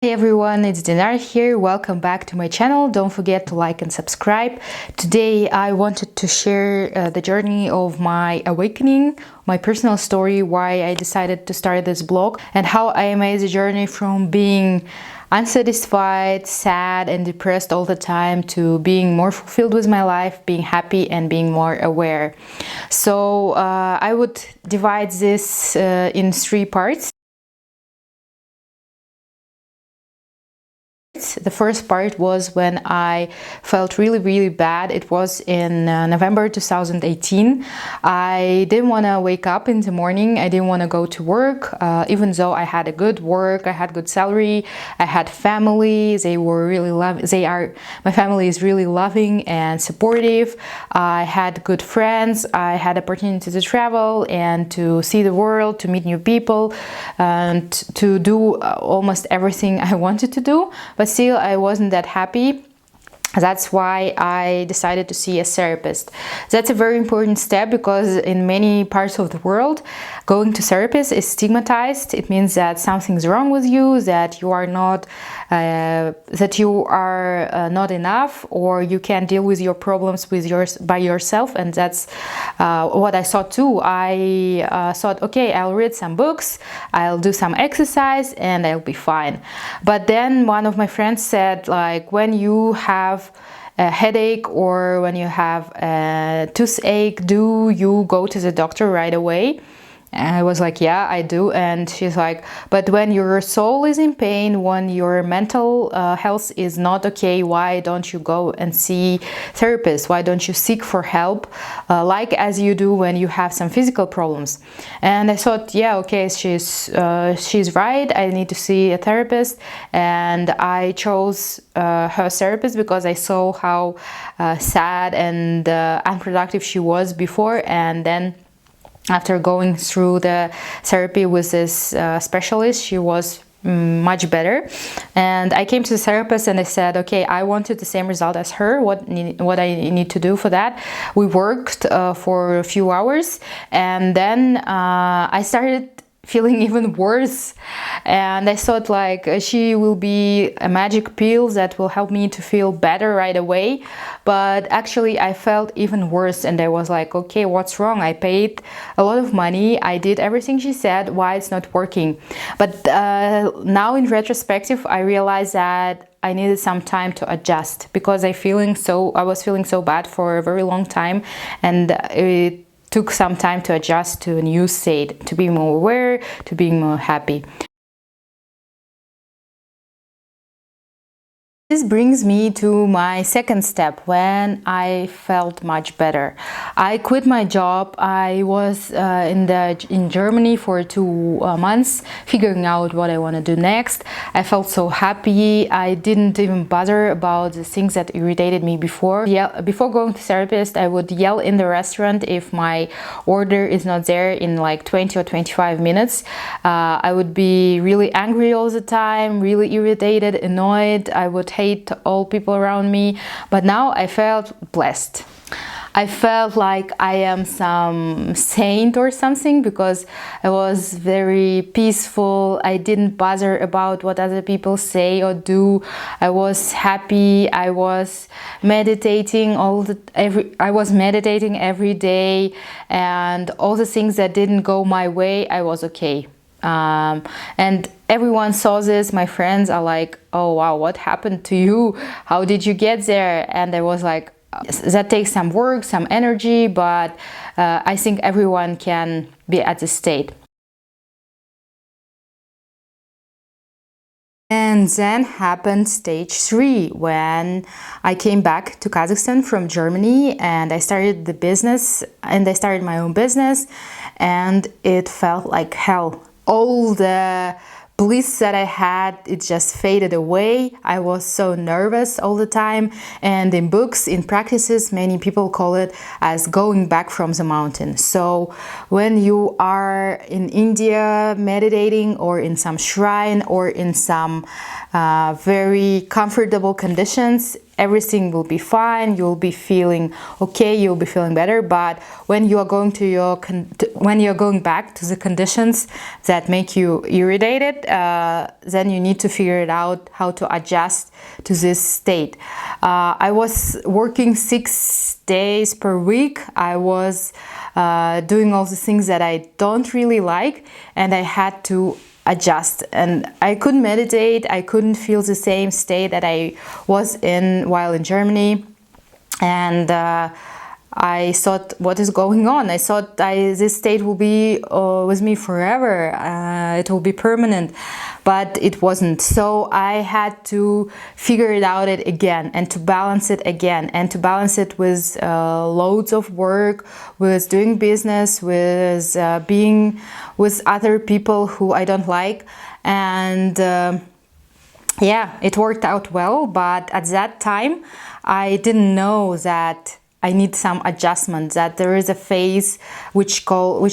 Hey everyone, it's Dinar here. Welcome back to my channel. Don't forget to like and subscribe. Today I wanted to share the journey of my awakening, my personal story, why I decided to start this blog, and how I made the journey from being unsatisfied, sad and depressed all the time to being more fulfilled with my life, being happy and being more aware. So I would divide this in 3 parts. The first part was when I felt really bad. It was in November 2018. I didn't want to wake up in the morning. I didn't want to go to work, even though I had a good work, I had good salary, I had family. They were really my family is really loving and supportive. I had good friends. I had opportunity to travel and to see the world, to meet new people, and to do almost everything I wanted to do. But still, I wasn't that happy. That's why I decided to see a therapist. That's a very important step because in many parts of the world, going to therapist is stigmatized. It means that something's wrong with you, that you are not not enough, or you can't deal with your problems by yourself. And that's what I thought too. I thought, okay, I'll read some books, I'll do some exercise, and I'll be fine. But then one of my friends said, like, when you have a headache or when you have a toothache, do you go to the doctor right away? And I was like, yeah, I do. And she's like, but when your soul is in pain, when your mental health is not okay, why don't you go and see therapists? Why don't you seek for help, like as you do when you have some physical problems? And I thought, yeah, okay, she's right. I need to see a therapist. And I chose her therapist because I saw how sad and unproductive she was before. And then after going through the therapy with this specialist, she was much better. And I came to the therapist and I said, okay, I wanted the same result as her. What I need to do for that? We worked for a few hours, and then I started feeling even worse, and I thought, like, she will be a magic pill that will help me to feel better right away. But actually I felt even worse, and I was like, okay, what's wrong? I paid a lot of money, I did everything she said, why it's not working? But now in retrospective I realized that I needed some time to adjust, because I was feeling so bad for a very long time, and it took some time to adjust to a new state, to be more aware, to be more happy. This brings me to my second step, when I felt much better. I quit my job. I was in Germany for 2 months, figuring out what I want to do next. I felt so happy. I didn't even bother about the things that irritated me before. Yeah, before going to therapist, I would yell in the restaurant if my order is not there in like 20 or 25 minutes. I would be really angry all the time, really irritated, annoyed. I would hate all people around me. But now I felt blessed. I felt like I am some saint or something, because I was very peaceful. I didn't bother about what other people say or do. I was happy. I was meditating every day, and all the things that didn't go my way, I was okay. And everyone saw this. My friends are like, oh wow, what happened to you? How did you get there? And I was like, that takes some work, some energy, but I think everyone can be at this state. And then happened stage 3, when I came back to Kazakhstan from Germany, and I started my own business, and it felt like hell. All the bliss that I had, it just faded away. I was so nervous all the time, and in books, in practices, many people call it as going back from the mountain. So when you are in India meditating, or in some shrine, or in some very comfortable conditions, everything will be fine, you'll be feeling okay, you'll be feeling better. But when you are going to when you're going back to the conditions that make you irritated, then you need to figure it out how to adjust to this state. I was working 6 days per week. I was doing all the things that I don't really like, and I had to adjust, and I couldn't meditate. I couldn't feel the same state that I was in while in Germany, and I thought, what is going on? I thought this state will be with me forever, it will be permanent, but it wasn't. So I had to figure it out again, and to balance it again, and to balance it with loads of work, with doing business, with being with other people who I don't like. And yeah, it worked out well, but at that time I didn't know that I need some adjustment, that there is a phase which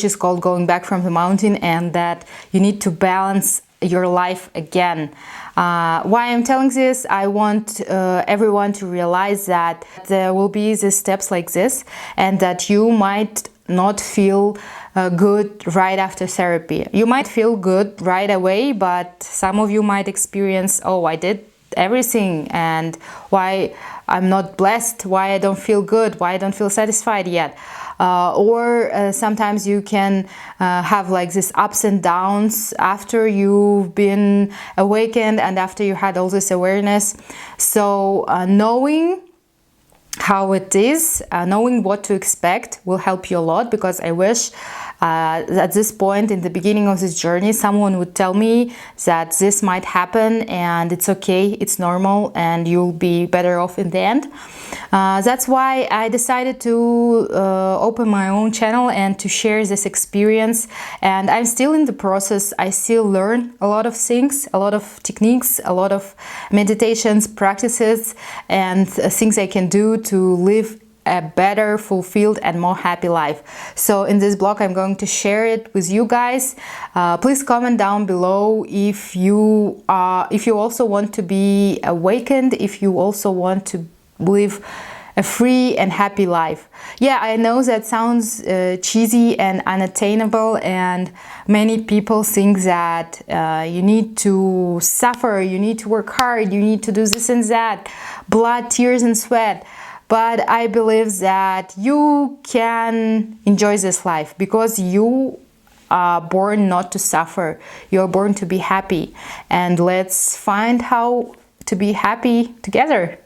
is called going back from the mountain, and that you need to balance your life again. Why I'm telling this, I want everyone to realize that there will be these steps like this, and that you might not feel good right after therapy. You might feel good right away, but some of you might experience, oh, I did everything, and why I'm not blessed, why I don't feel good, why I don't feel satisfied yet. Or sometimes you can have like this ups and downs after you've been awakened and after you had all this awareness. So knowing how it is, knowing what to expect will help you a lot, because I wish at this point in the beginning of this journey someone would tell me that this might happen and it's okay, it's normal, and you'll be better off in the end. That's why I decided to open my own channel and to share this experience. And I'm still in the process. I still learn a lot of things, a lot of techniques, a lot of meditations, practices, and things I can do to live a better, fulfilled, and more happy life. So in this blog I'm going to share it with you guys. Please comment down below if you also want to be awakened, if you also want to live a free and happy life. Yeah, I know that sounds cheesy and unattainable, and many people think that you need to suffer, you need to work hard, you need to do this and that, blood, tears, and sweat. But I believe that you can enjoy this life because you are born not to suffer. You're born to be happy. And let's find how to be happy together.